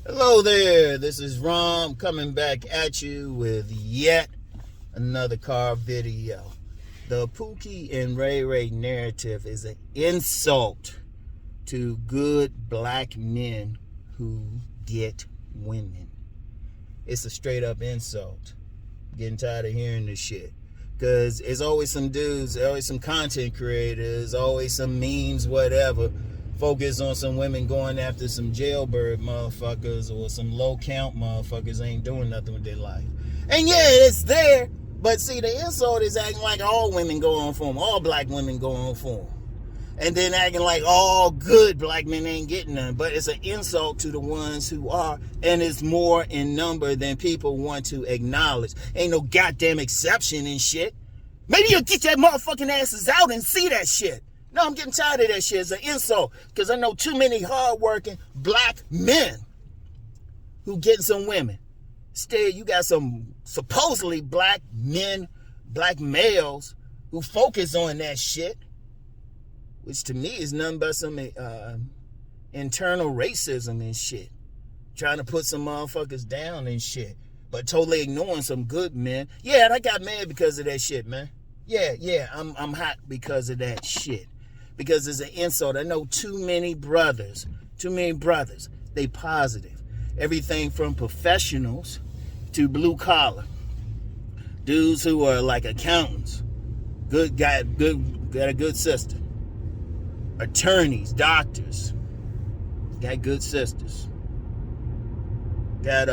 Hello there, this is Rom coming back at you with yet another car video. The Pookie and Ray narrative is an insult to good black men who get women. It's a straight up insult. I'm getting tired of hearing this shit. Because there's always some dudes, always some content creators, always some memes, whatever, focus on some women going after some jailbird motherfuckers or some low count motherfuckers ain't doing nothing with their life. And yeah, it's there, but see, the insult is acting like all women go on for them, all black women go on for them. And then acting like all good black men ain't getting none. But it's an insult to the ones who are, and it's more in number than people want to acknowledge. Ain't no goddamn exception and shit. Maybe you'll get that motherfucking asses out and see that shit. No, I'm getting tired of that shit. It's an insult. Because I know too many hardworking black men who getting some women. Instead, you got some supposedly black men, black males who focus on that shit. Which to me is nothing but some internal racism and shit. Trying to put some motherfuckers down and shit. But totally ignoring some good men. Yeah, and I got mad because of that shit, man. Yeah, I'm hot because of that shit. Because it's an insult. I know too many brothers. They positive. Everything from professionals to blue collar. Dudes who are like accountants. Good guy, got a good sister. Attorneys, doctors. Got good sisters. Got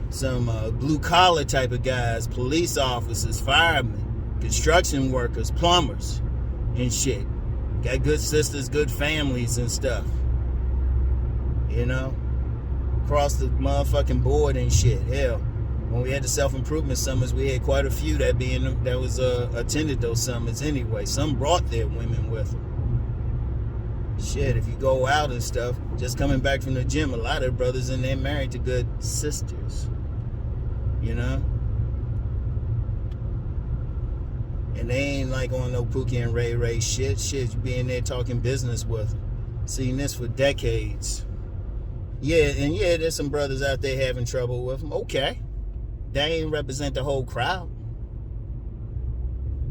some blue collar type of guys, police officers, firemen, construction workers, plumbers, and shit. Got good sisters, good families and stuff. You know? Across the motherfucking board and shit. Hell, when we had the self-improvement summits, we had quite a few that attended those summits anyway. Some brought their women with them. Shit, if you go out and stuff, just coming back from the gym, a lot of brothers in there married to good sisters. You know? And they ain't like on no Pookie and Ray shit. Shit, you be in there talking business with them. Seen this for decades. Yeah, and yeah, there's some brothers out there having trouble with them. Okay. They ain't represent the whole crowd.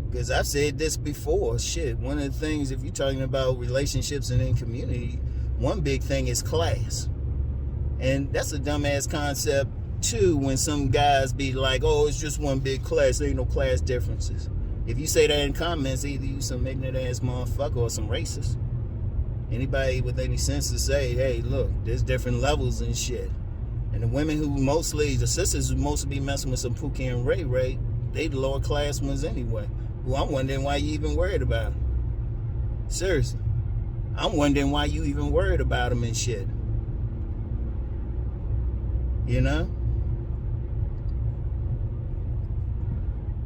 Because I've said this before. Shit, one of the things, if you're talking about relationships and in community, one big thing is class. And that's a dumbass concept, too, when some guys be like, oh, it's just one big class. There ain't no class differences. If you say that in comments, either you some ignorant-ass motherfucker or some racist. Anybody with any sense to say, hey, look, there's different levels and shit. And the women the sisters who mostly be messing with some Pookie and Ray, they the lower class ones anyway. Well, I'm wondering why you even worried about them. Seriously. I'm wondering why you even worried about them and shit. You know?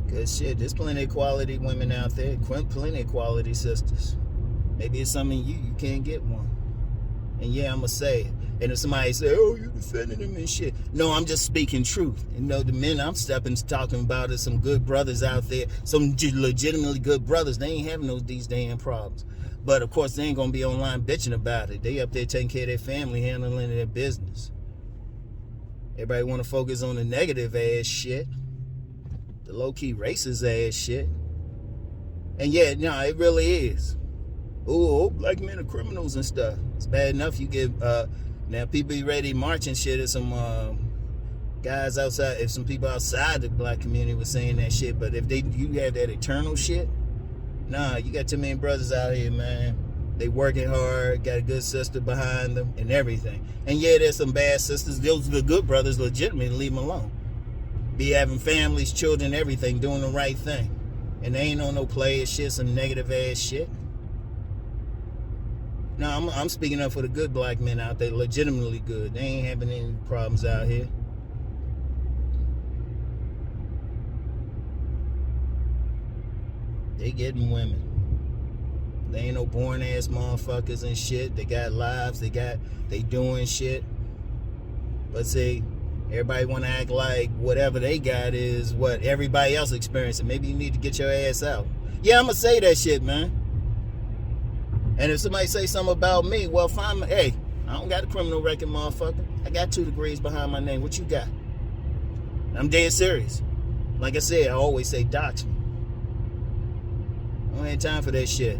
Because shit, there's plenty of quality women out there. Plenty of quality sisters. Maybe it's something you can't get one. And yeah, I'm going to say it. And if somebody say, oh, you defending them and shit. No, I'm just speaking truth. You know, the men I'm talking about is some good brothers out there. Some legitimately good brothers. They ain't having these damn problems. But, of course, they ain't going to be online bitching about it. They up there taking care of their family, handling their business. Everybody want to focus on the negative ass shit. The low-key racist ass shit. And yeah, no, it really is. Oh, black men are criminals and stuff. It's bad enough you get... Now, people be ready to march and shit. If some guys outside, if some people outside the black community was saying that shit, but if you have that eternal shit, nah, you got too many brothers out here, man. They working hard, got a good sister behind them and everything. And yeah, there's some bad sisters. Those are the good brothers, legitimately, leave them alone. Be having families, children, everything, doing the right thing. And they ain't on no player shit, some negative ass shit. No, I'm speaking up for the good black men out there, legitimately good. They ain't having any problems out here. They getting women. They ain't no boring ass motherfuckers and shit. They got lives. They doing shit. But see, everybody want to act like whatever they got is what everybody else experiencing. Maybe you need to get your ass out. Yeah, I'm gonna say that shit, man. And if somebody say something about me, well, fine. Hey, I don't got a criminal record, motherfucker. I got 2 degrees behind my name. What you got? I'm dead serious. Like I said, I always say dox me. I don't have time for that shit.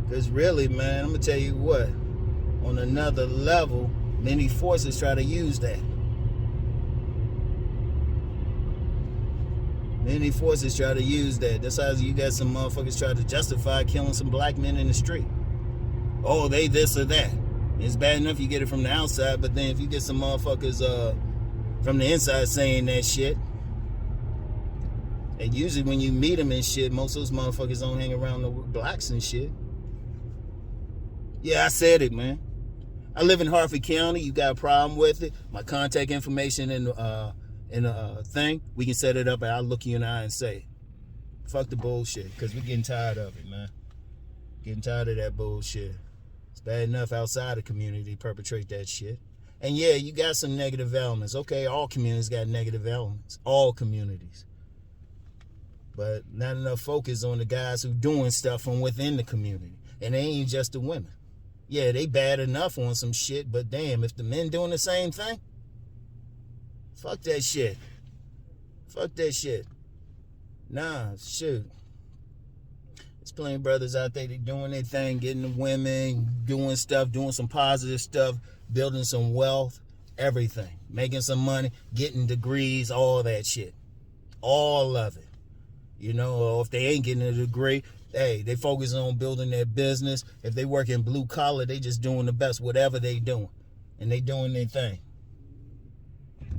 Because really, man, I'm going to tell you what. On another level, many forces try to use that. Many forces try to use that. That's how you got some motherfuckers try to justify killing some black men in the street. Oh, they this or that. It's bad enough you get it from the outside, but then if you get some motherfuckers from the inside saying that shit, and usually when you meet them and shit, most of those motherfuckers don't hang around the blacks and shit. Yeah, I said it, man. I live in Harford County. You got a problem with it? My contact information in a thing. We can set it up, and I'll look you in the eye and say, fuck the bullshit, because we're getting tired of it, man. Getting tired of that bullshit. It's bad enough outside the community perpetrate that shit. And yeah, you got some negative elements. Okay, all communities got negative elements. All communities. But not enough focus on the guys who doing stuff from within the community. And they ain't just the women. Yeah, they bad enough on some shit, but damn, if the men doing the same thing, fuck that shit. Fuck that shit. Nah, shoot. There's plenty of brothers out there that doing their thing, getting the women, doing stuff, doing some positive stuff, building some wealth, everything. Making some money, getting degrees, all that shit. All of it. You know, or if they ain't getting a degree, hey, they focus on building their business. If they work in blue collar, they just doing the best, whatever they doing. And they doing their thing.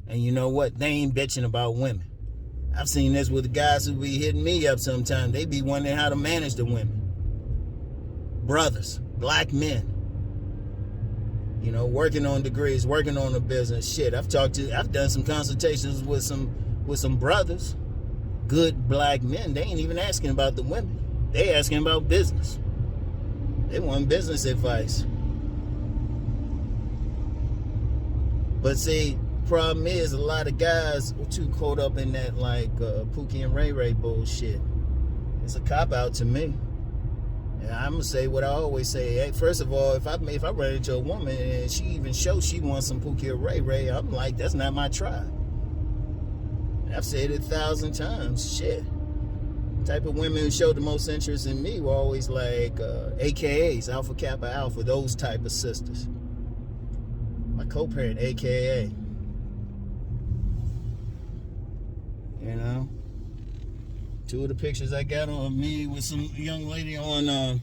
And you know what? They ain't bitching about women. I've seen this with the guys who be hitting me up sometimes. They be wondering how to manage the women. Brothers, black men. You know, working on degrees, working on the business. Shit, I've done some consultations with some brothers. Good black men. They ain't even asking about the women. They asking about business. They want business advice. But see, problem is a lot of guys are too caught up in that like Pookie and Ray bullshit. It's a cop out to me. And I'm gonna say what I always say. Hey, first of all, if I run into a woman and she even shows she wants some Pookie or Ray, I'm like, that's not my tribe. And I've said it 1,000 times. Shit. The type of women who showed the most interest in me were always like AKAs, Alpha Kappa Alpha, those type of sisters. My co-parent, AKA. You know, 2 of the pictures I got on me with some young lady on,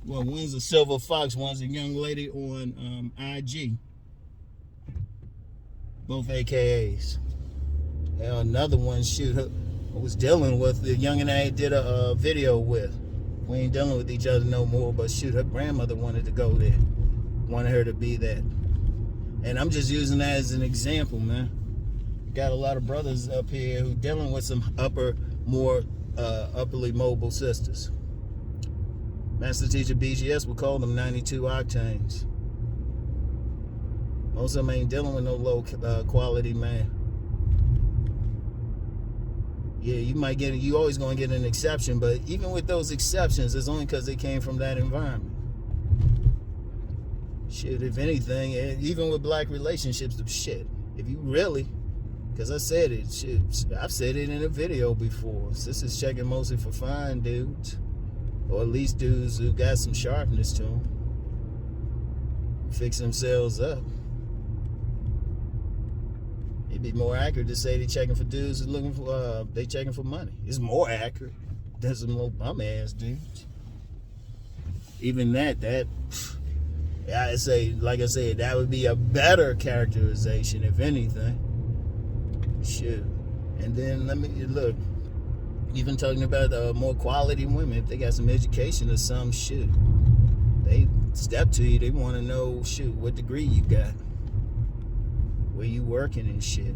one's a silver fox, one's a young lady on IG. Both AKAs. Hell, another one, shoot, I was dealing with the youngin' I did a video with. We ain't dealing with each other no more, but shoot, her grandmother wanted to go there. Wanted her to be that. And I'm just using that as an example, man. Got a lot of brothers up here who dealing with some upperly mobile sisters. Master teacher BGS would call them 92 octanes. Most of them ain't dealing with no low quality man. Yeah, you always gonna get an exception, but even with those exceptions, it's only because they came from that environment. Shit, if anything, even with black relationships, shit, if you really. Because I said it, shit, I've said it in a video before. Sisters checking mostly for fine dudes. Or at least dudes who got some sharpness to them. Fix themselves up. It'd be more accurate to say they checking for dudes who looking for, they checking for money. It's more accurate than some little bum ass dudes. Even that, I say, like I said, that would be a better characterization, if anything. Shit. And then let me look. Even talking about more quality women, if they got some education or some shit, they step to you. They want to know, shoot, what degree you got, where you working and shit.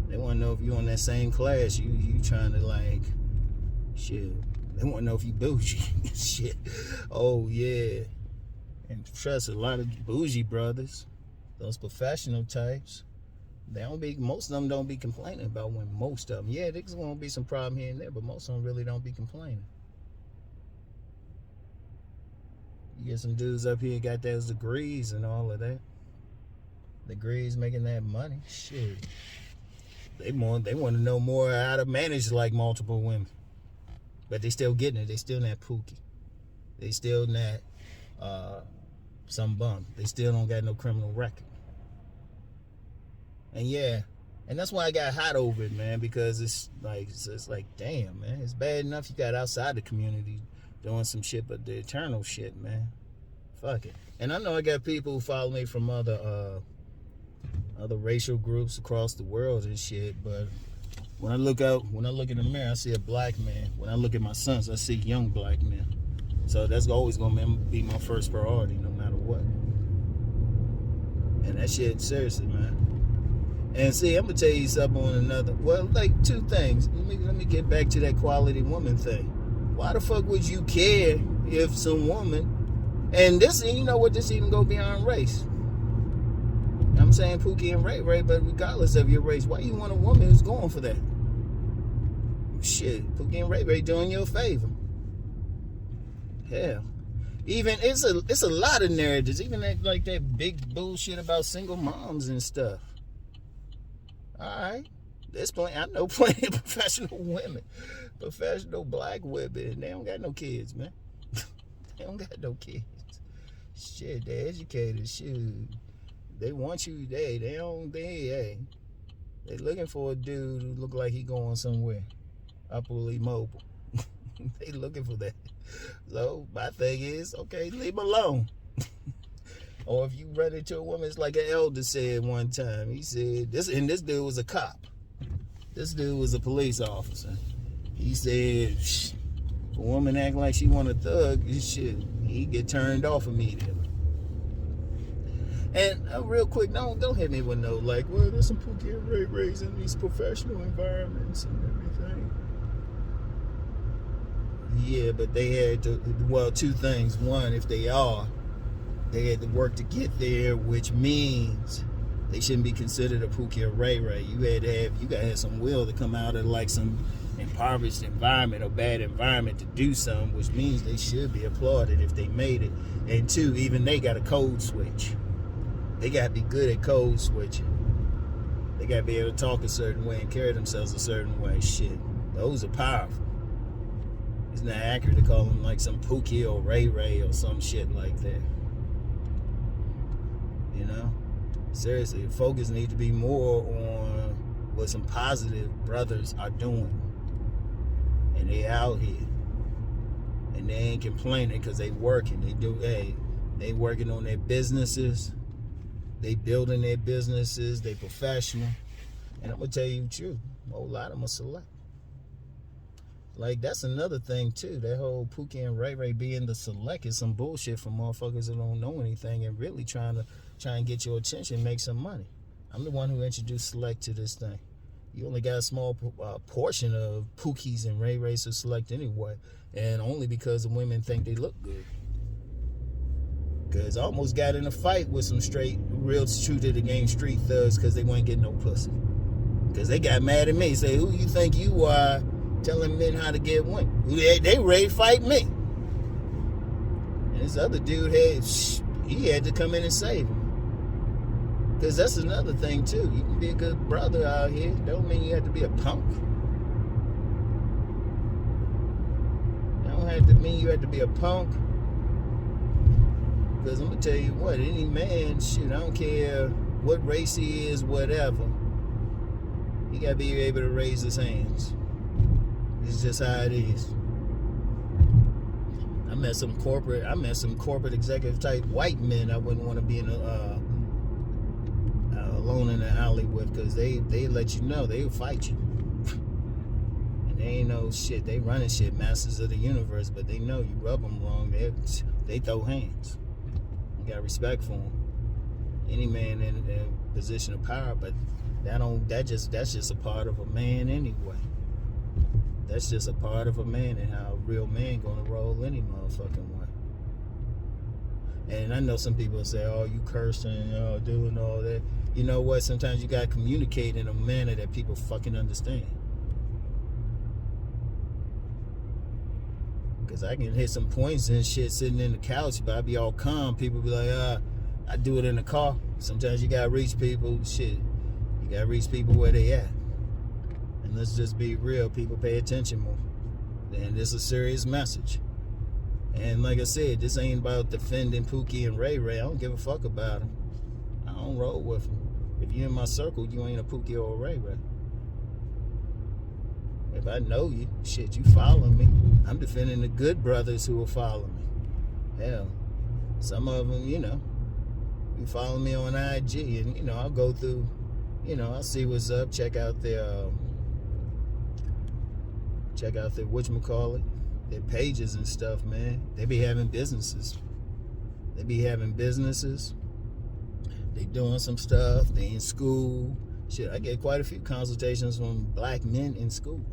They want to know if you on that same class. You trying to like, shit. They want to know if you bougie. Shit. Oh yeah. And trust a lot of bougie brothers, those professional types. Most of them don't be complaining about when most of them. Yeah, there's gonna be some problem here and there, but most of them really don't be complaining. You get some dudes up here got those degrees and all of that. Degrees making that money. Shit. They want to know more how to manage like multiple women. But they still getting it. They still not Pookie. They still not some bum. They still don't got no criminal record. And yeah, and that's why I got hot over it, man, because it's like damn, man, it's bad enough you got outside the community doing some shit, but the eternal shit, man, fuck it. And I know I got people who follow me from other racial groups across the world and shit, but when I look in the mirror, I see a black man. When I look at my sons, I see young black men. So that's always gonna be my first priority, no matter what. And that shit, seriously, man. And see, I'm gonna tell you something on another. Well, like two things. Let me get back to that quality woman thing. Why the fuck would you care if some woman, and this, you know what, this even go beyond race. I'm saying Pookie and Ray, but regardless of your race, why you want a woman who's going for that? Shit, Pookie and Ray doing you a favor. Hell, even it's a lot of narratives, even like that big bullshit about single moms and stuff. All right, I know plenty of professional women, professional black women. They don't got no kids, man. They don't got no kids. Shit, they're educated. Shoot, they want you. They looking for a dude who look like he going somewhere, upwardly mobile. They looking for that. So my thing is, okay, leave them alone. Or if you run into a woman, it's like an elder said one time. He said, this dude was a cop. This dude was a police officer. He said, if a woman act like she want a thug, he get turned off immediately. And real quick, don't hit me with no like, well, there's some Pookie and Ray Rays in these professional environments and everything. Yeah, but they had to, well, two things. One, if they had to work to get there, which means they shouldn't be considered a Pookie or Ray. You gotta have some will to come out of like some impoverished environment or bad environment to do something, which means they should be applauded if they made it. And two, even they got a code switch. They gotta be good at code switching. They gotta be able to talk a certain way and carry themselves a certain way. Shit, those are powerful. It's not accurate to call them like some Pookie or Ray or some shit like that. You know? Seriously, focus needs to be more on what some positive brothers are doing. And they out here. And they ain't complaining because they working. They working on their businesses. They building their businesses. They professional. And I'm going to tell you the truth. A whole lot of them are select. Like, that's another thing, too. That whole Pookie and Ray being the select is some bullshit for motherfuckers that don't know anything and really trying to get your attention and make some money. I'm the one who introduced select to this thing. You only got a small portion of Pookies and Rays who select anyway, and only because the women think they look good. Because I almost got in a fight with some straight, real true to the game street thugs because they weren't getting no pussy. Because they got mad at me. Say, who you think you are telling men how to get women? They ready to fight me. And this other dude had to come in and save him. Because that's another thing, too. You can be a good brother out here. Don't mean you have to be a punk. Don't have to mean you have to be a punk. Because I'm going to tell you what, any man, shit, I don't care what race he is, whatever, he got to be able to raise his hands. It's just how it is. I met some corporate executive type white men I wouldn't want to be alone in the alley with, because they let you know they'll fight you. And they ain't no shit. They running shit, masters of the universe, but they know you rub them wrong, they throw hands. You got respect for them. Any man in a position of power, but that's just a part of a man anyway. That's just a part of a man and how a real man gonna roll any motherfucking way. And I know some people say, oh, you cursing, doing all that. you know what? Sometimes you gotta communicate in a manner that people fucking understand. Cause I can hit some points and shit sitting in the couch, but I be all calm. People be like, I do it in the car. Sometimes you gotta reach people. Shit, you gotta reach people where they at. And let's just be real. People pay attention more. And this is a serious message. And like I said, this ain't about defending Pookie and Ray Ray. I don't give a fuck about them. I don't roll with them. If you're in my circle, you ain't a Pookie or a Ray Ray. If I know you, shit, you follow me. I'm defending the good brothers who will follow me. Hell, some of them, you follow me on IG, and I'll go through, I'll see what's up. Check out their whatchamacallit, their pages and stuff, man. They be having businesses. They doing some stuff. They in school. Shit, I get quite a few consultations from black men in school.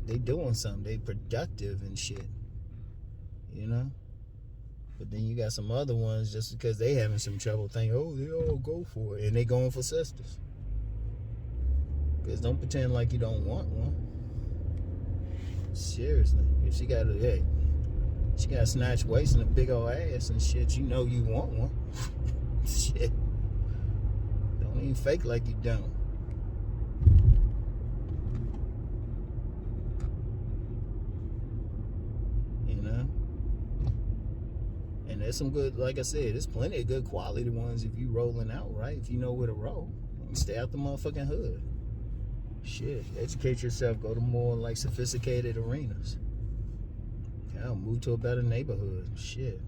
They doing something. They productive and shit. But then you got some other ones just because they having some trouble think, oh, they all go for it. And they going for sisters. Because don't pretend like you don't want one. Seriously. If she got a snatch waist and a big old ass and shit, you know you want one. Shit. Don't even fake like you don't. And there's some good, like I said, there's plenty of good quality ones if you rolling out right, if you know where to roll. Stay out the motherfucking hood. Shit, educate yourself, go to more like sophisticated arenas. Hell, move to a better neighborhood. Shit.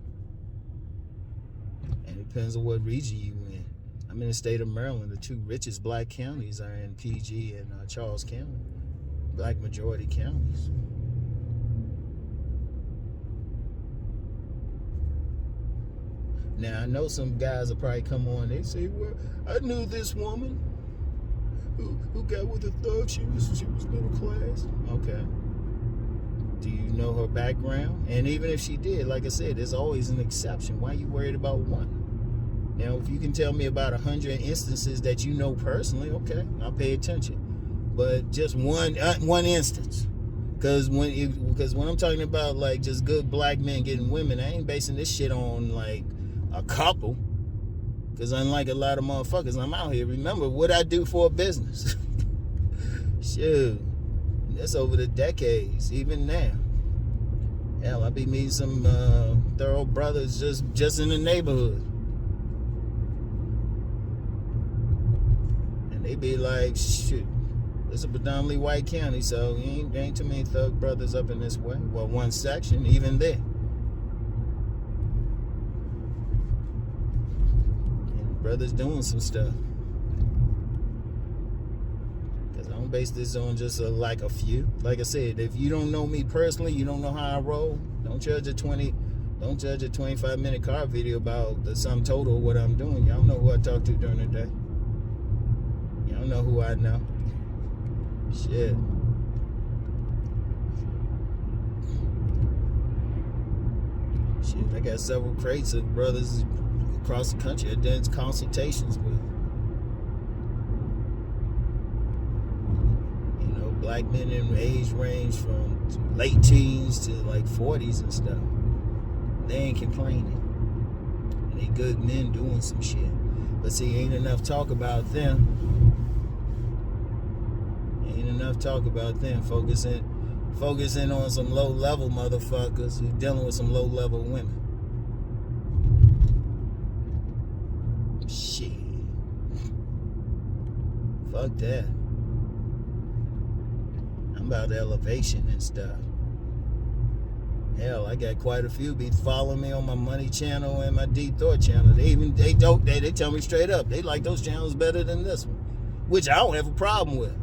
And it depends on what region you in. I'm in the state of Maryland. The two richest black counties are in PG and Charles County. Black majority counties. Now, I know some guys will probably come on, they say, well, I knew this woman who got with a thug. She was middle class. Okay. Do you know her background? And even if she did, like I said, there's always an exception. Why are you worried about one? Now, if you can tell me about 100 instances that you know personally, okay, I'll pay attention. But just one instance. Because when I'm talking about, like, just good black men getting women, I ain't basing this shit on, like, a couple. Because unlike a lot of motherfuckers, I'm out here. Remember what I do for a business. Shoot. That's over the decades, even now. Hell, I be meeting some thorough brothers just in the neighborhood. And they be like, shoot, it's a predominantly white county, so there ain't too many thug brothers up in this way. Well, one section, even there. Brothers doing some stuff. Because I don't base this on just like a few. Like I said, if you don't know me personally, you don't know how I roll, don't judge a 25-minute car video about the sum total of what I'm doing. Y'all know who I talk to during the day. Y'all know who I know. Shit. Shit, I got several crates of brothers across the country I did consultations with. Black men in age range from late teens to like 40s and stuff. They ain't complaining. And they good men doing some shit. But see, ain't enough talk about them. Ain't enough talk about them. Focusing on some low-level motherfuckers who dealing with some low-level women. Shit. Fuck that. I'm about elevation and stuff. Hell, I got quite a few be following me on my money channel and my Deep Thought channel. They tell me straight up, they like those channels better than this one, which I don't have a problem with.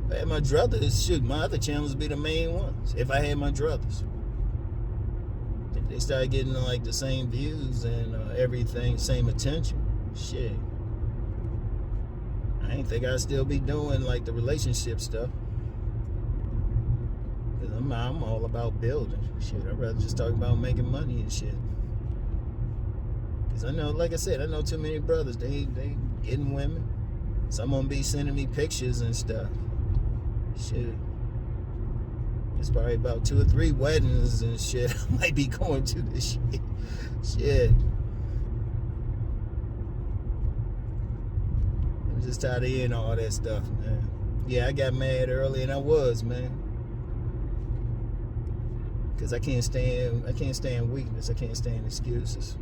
If I had my druthers, shoot, my other channels would be the main ones. If I had my druthers, if they start getting like the same views and everything, same attention, shit, I ain't think I'd still be doing like the relationship stuff. Cause I'm all about building. Shit, I'd rather just talk about making money and shit. Cause I know, like I said, I know too many brothers. They getting women. Some of them be sending me pictures and stuff. Shit. It's probably about 2 or 3 weddings and shit I might be going to this shit. Shit. I'm just tired of hearing all that stuff, man. Yeah, I got mad early and I was, man. Cause I can't stand weakness. I can't stand excuses.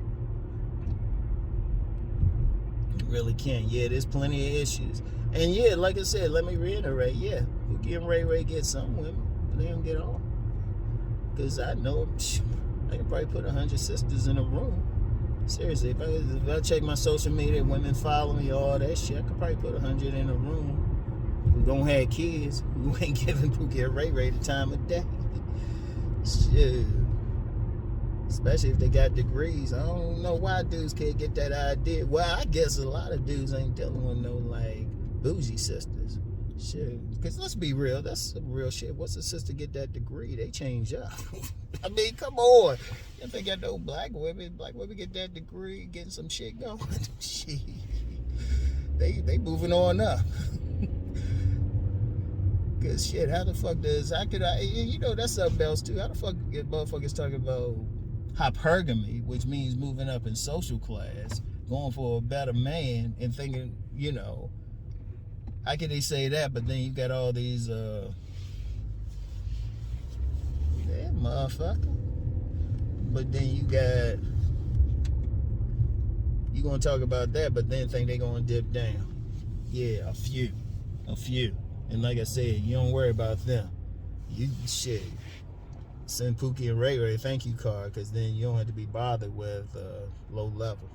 Really can't. Yeah, there's plenty of issues. And yeah, like I said, let me reiterate, yeah, Pookie and Ray get some women, but they don't get all. Because I know, I can probably put 100 sisters in a room. Seriously, if I check my social media, women follow me, all that shit, I could probably put 100 in a room who don't have kids, who ain't giving Pookie and Ray the time of day. Shit. Especially if they got degrees. I don't know why dudes can't get that idea. Well, I guess a lot of dudes ain't dealing with no, like, bougie sisters. Shit. Because let's be real. That's some real shit. Once a sister get that degree, they change up. I mean, come on. If they got no black women get that degree, getting some shit going. Shit. They moving on up. Because shit, how the fuck you know, that's something else too. How the fuck get motherfuckers talking about hypergamy, which means moving up in social class, going for a better man, and thinking, you know, how can they say that? But then you got all these, yeah, motherfucker. But then you gonna talk about that, but then think they gonna dip down. Yeah, a few. And like I said, you don't worry about them. You shit. Send Pookie and Ray a thank you card, because then you don't have to be bothered with low level.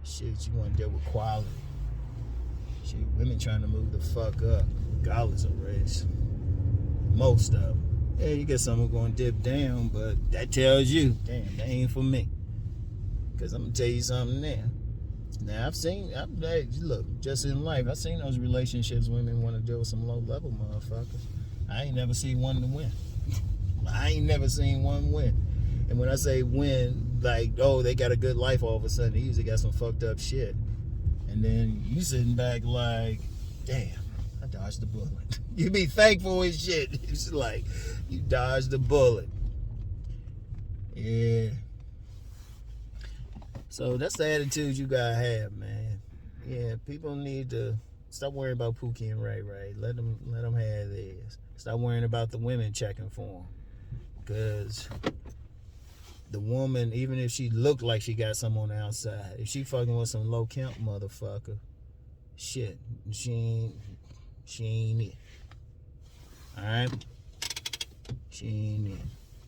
Shit, you want to deal with quality. Shit, women trying to move the fuck up, regardless of race. Most of them. Yeah, you get some who going to dip down, but that tells you, damn, that ain't for me. Because I'm going to tell you something now. Now, look, just in life, I've seen those relationships women want to deal with some low level motherfuckers. I ain't never seen one to win. I ain't never seen one win. And when I say win, like, oh, they got a good life all of a sudden, they usually got some fucked up shit. And then you sitting back like, damn, I dodged the bullet. You be thankful and shit. It's like, you dodged the bullet. Yeah. So that's the attitude you gotta have, man. Yeah, people need to stop worrying about Pookie and Ray. Let them have theirs. Stop worrying about the women checking for them. Because the woman, even if she looked like she got some on the outside, if she fucking with some low count motherfucker, shit, she ain't it. Alright? She ain't it.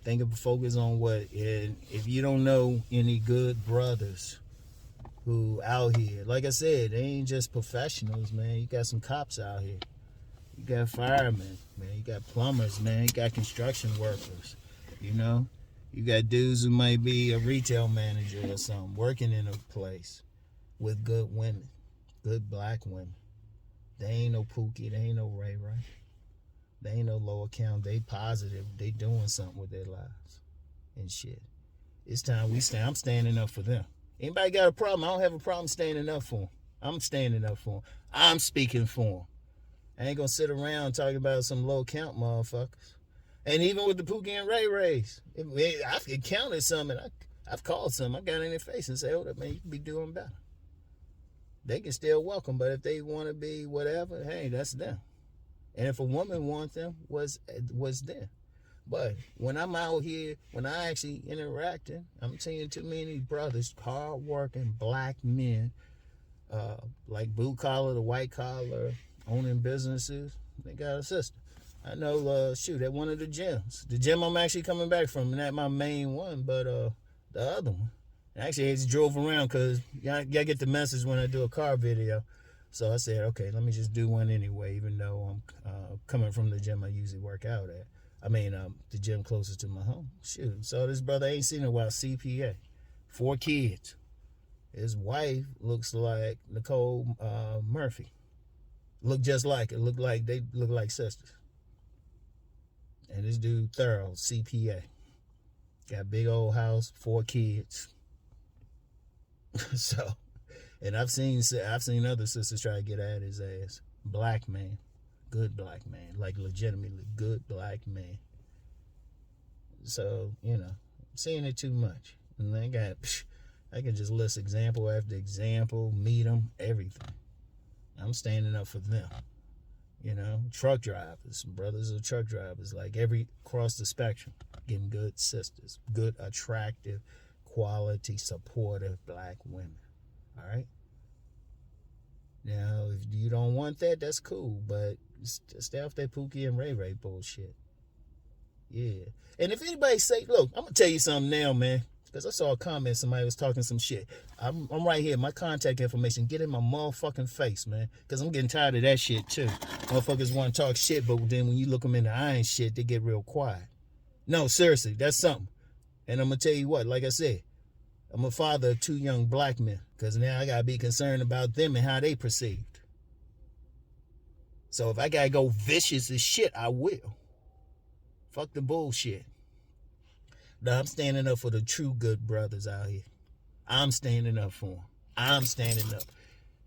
Think of focus on what, and if you don't know any good brothers who out here, like I said, they ain't just professionals, man. You got some cops out here. You got firemen, man. You got plumbers, man. You got construction workers, you know. You got dudes who might be a retail manager or something, working in a place with good women, good black women. They ain't no Pookie, they ain't no Ray. They ain't no low account. They positive. They doing something with their lives and shit. It's time I'm standing up for them. Anybody got a problem? I don't have a problem standing up for them. I'm standing up for them. I'm speaking for them. I ain't gonna sit around talking about some low count motherfuckers. And even with the Pookie and Rays, I've encountered some, and I've called some. I got in their face and said, hold up, man, you can be doing better. They can still welcome, but if they want to be whatever, hey, that's them. And if a woman wants them, was them. But when I'm out here, when I actually interacting, I'm seeing too many brothers, hard-working black men, like blue collar to white collar, owning businesses. They got a sister. I know, at one of the gyms. The gym I'm actually coming back from, not my main one, but the other one. Actually, I just drove around because y'all get the message when I do a car video. So I said, okay, let me just do one anyway, even though I'm coming from the gym I usually work out at. The gym closest to my home. Shoot. So this brother ain't seen in a while, CPA. 4 kids. His wife looks like Nicole Murphy. Look just like it. They look like sisters. And this dude thorough, CPA. Got big old house, 4 kids. So, and I've seen other sisters try to get at his ass. Black man, good black man, like legitimately good black man. So, I'm seeing it too much. And I can just list example after example, meet them, everything. I'm standing up for them. Truck drivers, brothers of truck drivers, like across the spectrum, getting good sisters, good, attractive, quality, supportive black women. All right. Now, if you don't want that, that's cool, but stay off that Pookie and Ray Ray bullshit. Yeah. And if anybody say, look, I'm gonna tell you something now, man. Because I saw a comment, somebody was talking some shit. I'm right here, my contact information. Get in my motherfucking face, man. Because I'm getting tired of that shit, too. Motherfuckers want to talk shit, but then when you look them in the eye and shit, they get real quiet. No, seriously, that's something. And I'm going to tell you what, like I said, I'm a father of 2 young black men. Because now I got to be concerned about them and how they perceived. So if I got to go vicious as shit, I will. Fuck the bullshit. No, I'm standing up for the true good brothers out here. I'm standing up for them. I'm standing up.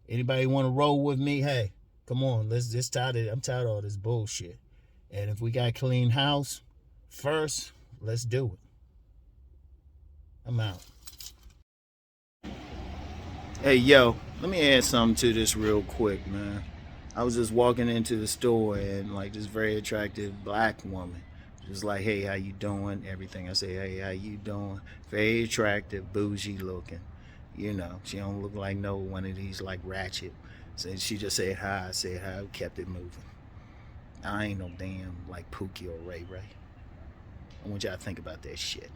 Anybody want to roll with me? Hey, come on. Let's just I'm tired of all this bullshit. And if we got to clean house first, let's do it. I'm out. Hey, yo, let me add something to this real quick, man. I was just walking into the store and like this very attractive black woman. Just like, hey, how you doing? Everything. I say, hey, how you doing? Very attractive, bougie looking. She don't look like no one of these like ratchet. So she just said hi. I said hi. Kept it moving. I ain't no damn like Pookie or Ray Ray. I want y'all to think about that shit.